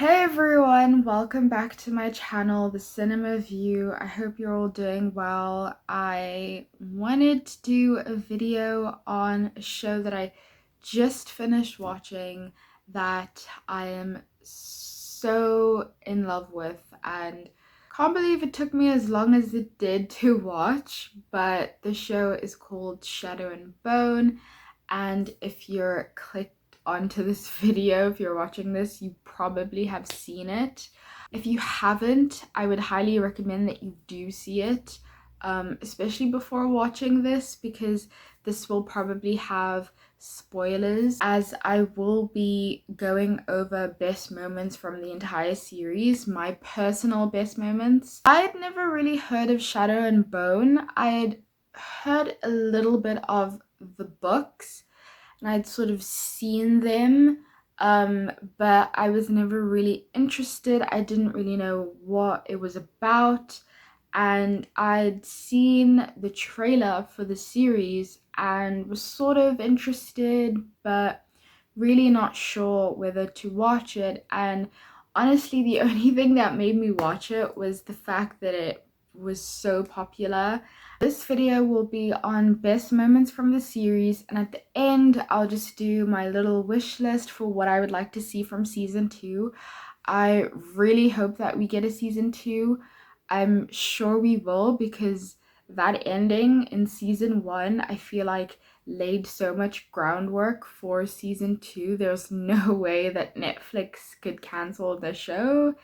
Hey everyone, welcome back to my channel, The Cinema View. I hope you're all doing well. I wanted to do a video on a show that I just finished watching that I am so in love with, and can't believe it took me as long as it did to watch. But the show is called Shadow and Bone, and if you're clicked onto this video, if you're watching this, you probably have seen it. If you haven't, I would highly recommend that you do see it, especially before watching this, because this will probably have spoilers, as I will be going over best moments from the entire series, my personal best moments. I had never really heard of Shadow and Bone. I had heard a little bit of the books, and I'd sort of seen them, but I was never really interested. I didn't really know what it was about, and I'd seen the trailer for the series and was sort of interested, but really not sure whether to watch it. And honestly, the only thing that made me watch it was the fact that it was so popular. This video will be on best moments from the series, and at the end I'll just do my little wish list for what I would like to see from season 2. I really hope that we get a season 2. I'm sure we will, because that ending in season 1, I feel like, laid so much groundwork for season 2. There's no way that Netflix could cancel the show,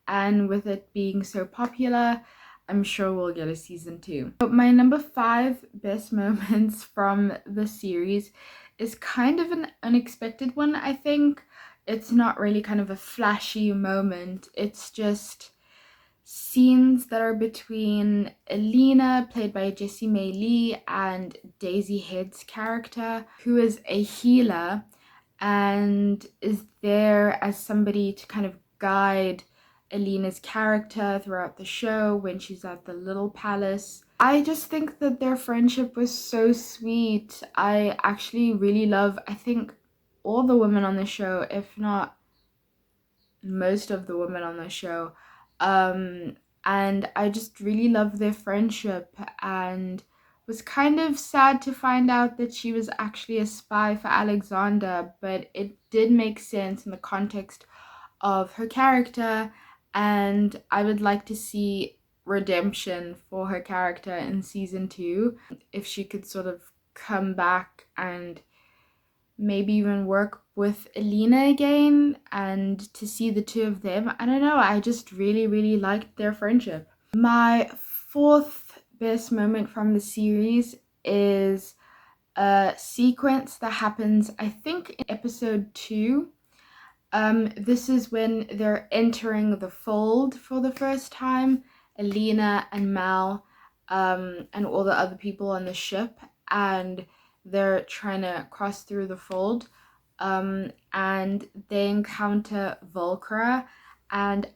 and with it being so popular, I'm sure we'll get a season 2. But my number 5 best moments from the series is kind of an unexpected one, I think. It's not really kind of a flashy moment, it's just scenes that are between Alina, played by Jessie May Lee, and Daisy Head's character, who is a healer and is there as somebody to kind of guide Alina's character throughout the show when she's at the Little Palace. I just think that their friendship was so sweet. I actually really love, I think, all the women on the show, if not most of the women on the show. And I just really love their friendship, and was kind of sad to find out that she was actually a spy for Alexander, but it did make sense in the context of her character, and I would like to see redemption for her character in season 2. If she could sort of come back and maybe even work with Alina again, and to see the two of them. I don't know, I just really liked their friendship. My 4th best moment from the series is a sequence that happens, I think, in episode 2. This is when they're entering the fold for the first time, Alina and Mal, and all the other people on the ship, and they're trying to cross through the fold, and they encounter Volcra, and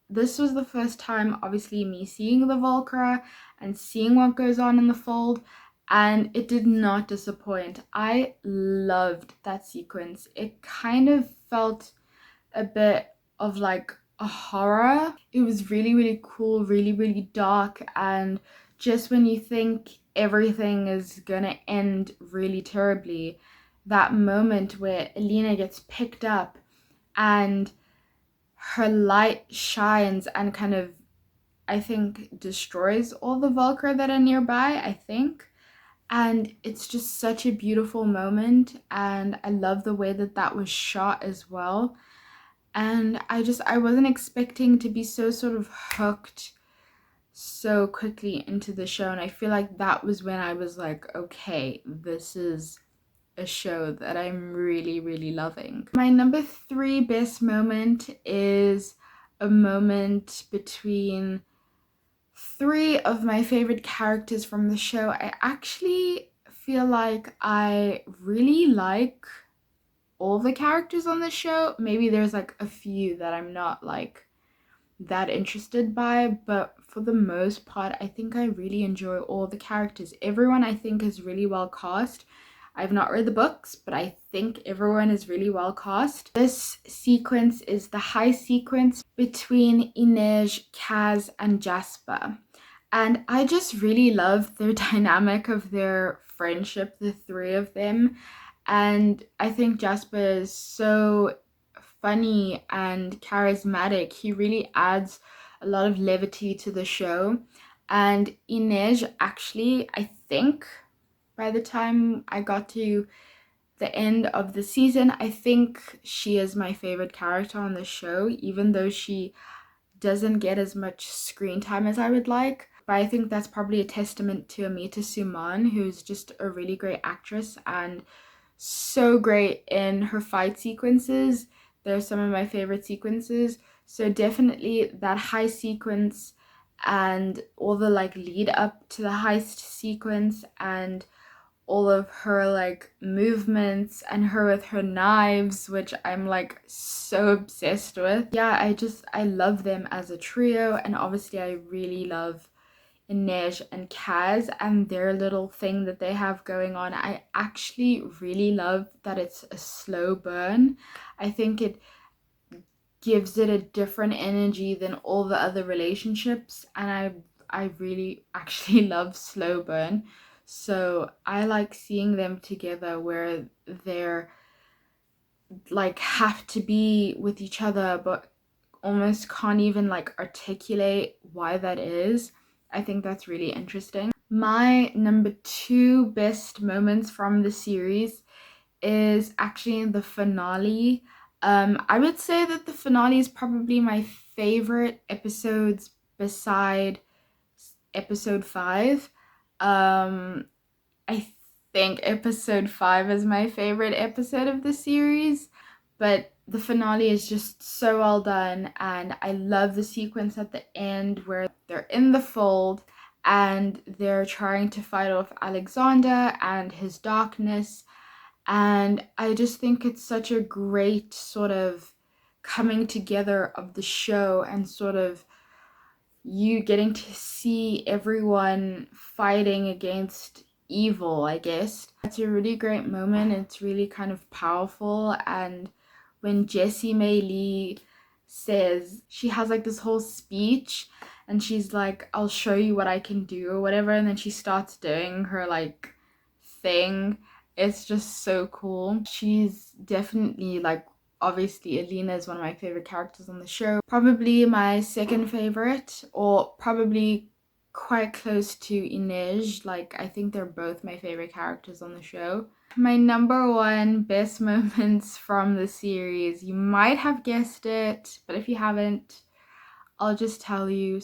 this was the first time, obviously, me seeing the Volcra and seeing what goes on in the fold, and it did not disappoint. I loved that sequence. It kind of felt a bit of like a horror. It was really cool, really dark, and just when you think everything is gonna end really terribly, that moment where Alina gets picked up and her light shines and kind of, I think, destroys all the Volcra that are nearby, I think. And it's just such a beautiful moment, and I love the way that that was shot as well. And I wasn't expecting to be so sort of hooked so quickly into the show, and I feel like that was when I was like, okay, this is a show that I'm really loving. My number 3 best moment is a moment between 3 of my favorite characters from the show. I actually feel like I really like all the characters on the show. Maybe there's like a few that I'm not like that interested by, but for the most part, I think I really enjoy all the characters. Everyone, I think, is really well cast. I've not read the books, but I think everyone is really well cast. This sequence is the high sequence between Inej, Kaz, and Jasper. And I just really love the dynamic of their friendship, the three of them. And I think Jasper is so funny and charismatic. He really adds a lot of levity to the show. And Inej, actually, I think by the time I got to the end of the season, I think she is my favorite character on the show, even though she doesn't get as much screen time as I would like. But I think that's probably a testament to Amita Suman, who's just a really great actress and so great in her fight sequences. They're some of my favorite sequences. So definitely that high sequence and all the like lead up to the heist sequence and all of her like movements and her with her knives, which I'm like so obsessed with. Yeah, I love them as a trio, and obviously I really love Inej and Kaz and their little thing that they have going on. I actually really love that it's a slow burn. I think it gives it a different energy than all the other relationships, and I really actually love slow burn. So I like seeing them together where they're like have to be with each other but almost can't even like articulate why that is. I think that's really interesting. My number 2 best moments from the series is actually the finale. I would say that the finale is probably my favorite episodes beside episode 5. I think episode 5 is my favorite episode of the series, but the finale is just so well done, and I love the sequence at the end where they're in the fold and they're trying to fight off Alexander and his darkness. And I just think it's such a great sort of coming together of the show and sort of you getting to see everyone fighting against evil, I guess. It's a really great moment. It's really kind of powerful. And when Jessie May Lee says, she has like this whole speech and she's like, I'll show you what I can do or whatever. And then she starts doing her like thing. It's just so cool. She's definitely like, obviously Alina is one of my favorite characters on the show. Probably my second favorite, or probably quite close to Inej. Like I think they're both my favorite characters on the show. My number 1 best moments from the series, you might have guessed it, but if you haven't, I'll just tell you.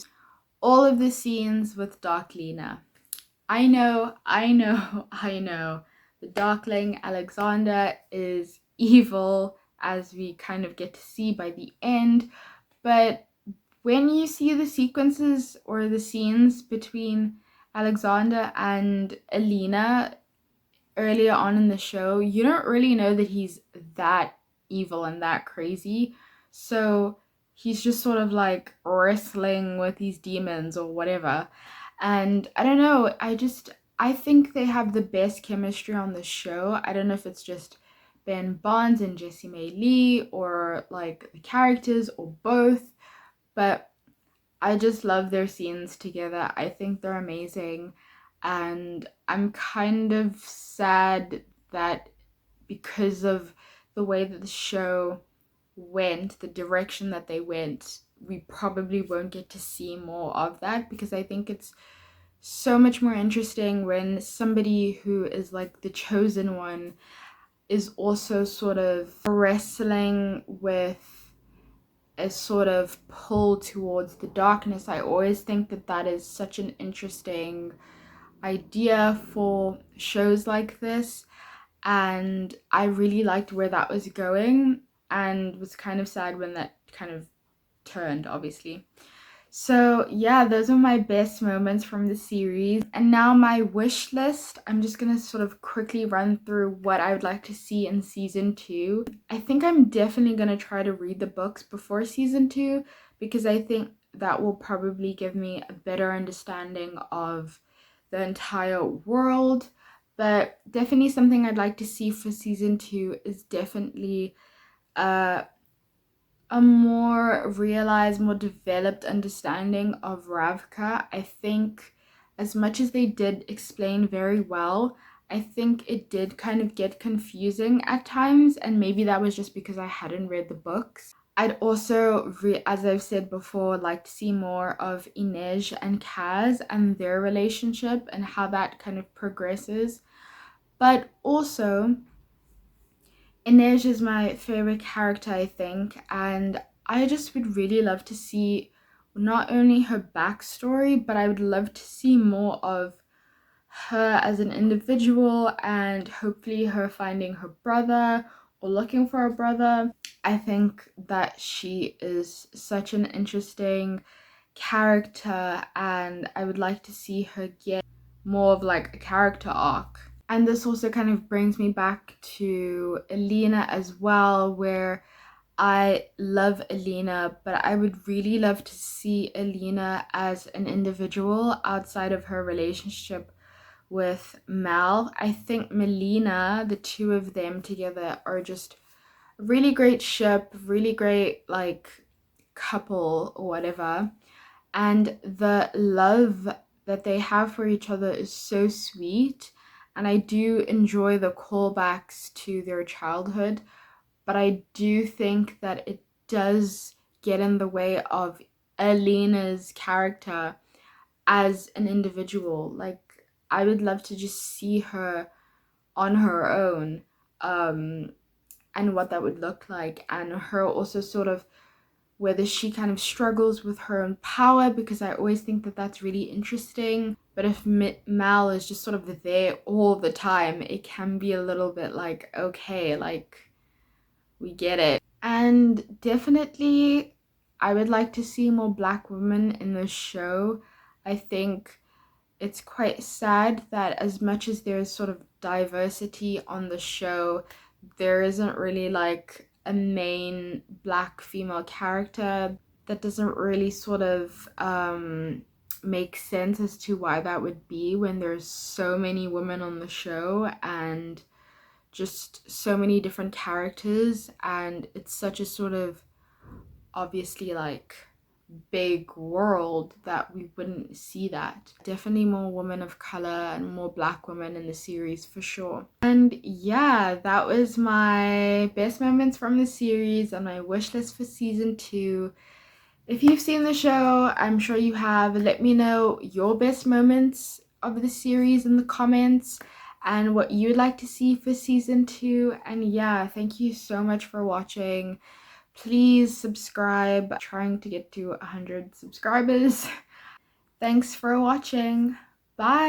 All of the scenes with Dark Lena. I know, I know. The Darkling Alexander is evil, as we kind of get to see by the end. But when you see the sequences or the scenes between Alexander and Alina earlier on in the show, you don't really know that he's that evil and that crazy. So he's just sort of like wrestling with these demons or whatever. And I don't know, I think they have the best chemistry on the show. I don't know if it's just Ben Barnes and Jessie May Lee or like the characters or both, but I just love their scenes together. I think they're amazing. And I'm kind of sad that because of the way that the show went, the direction that they went, we probably won't get to see more of that, because I think it's so much more interesting when somebody who is like the chosen one is also sort of wrestling with a sort of pull towards the darkness. I always think that that is such an interesting idea for shows like this, and I really liked where that was going and was kind of sad when that kind of turned, obviously. So yeah, those are my best moments from the series. And now my wish list. I'm just gonna sort of quickly run through what I would like to see in season 2. I think I'm definitely gonna try to read the books before season 2, because I think that will probably give me a better understanding of the entire world. But definitely something I'd like to see for season 2 is definitely uh, a more realized, more developed understanding of Ravka. I think as much as they did explain very well, I think it did kind of get confusing at times, and maybe that was just because I hadn't read the books. I'd also, as I've said before, like to see more of Inej and Kaz and their relationship and how that kind of progresses. But also, Inej is my favorite character, I think, and I just would really love to see not only her backstory, but I would love to see more of her as an individual and hopefully her finding her brother or looking for a brother. I think that she is such an interesting character and I would like to see her get more of like a character arc. And this also kind of brings me back to Alina as well, where I love Alina, but I would really love to see Alina as an individual outside of her relationship with Mel. I think Melina, the two of them together, are just a really great ship, really great like couple or whatever. And the love that they have for each other is so sweet. And I do enjoy the callbacks to their childhood, but I do think that it does get in the way of Alina's character as an individual. Like, I would love to just see her on her own, and what that would look like, and her also sort of whether she kind of struggles with her own power, because I always think that that's really interesting. But if Mal is just sort of there all the time, it can be a little bit like, okay, like, we get it. And definitely, I would like to see more Black women in the show. I think it's quite sad that as much as there's sort of diversity on the show, there isn't really like a main Black female character. That doesn't really sort of make sense as to why that would be when there's so many women on the show and just so many different characters, and it's such a sort of obviously like big world that we wouldn't see that. Definitely more women of color and more Black women in the series for sure. And yeah, that was my best moments from the series and my wish list for season 2. If you've seen the show, I'm sure you have. Let me know your best moments of the series in the comments and what you'd like to see for season 2. And yeah, thank you so much for watching. Please subscribe. I'm trying to get to 100 subscribers. Thanks for watching. Bye.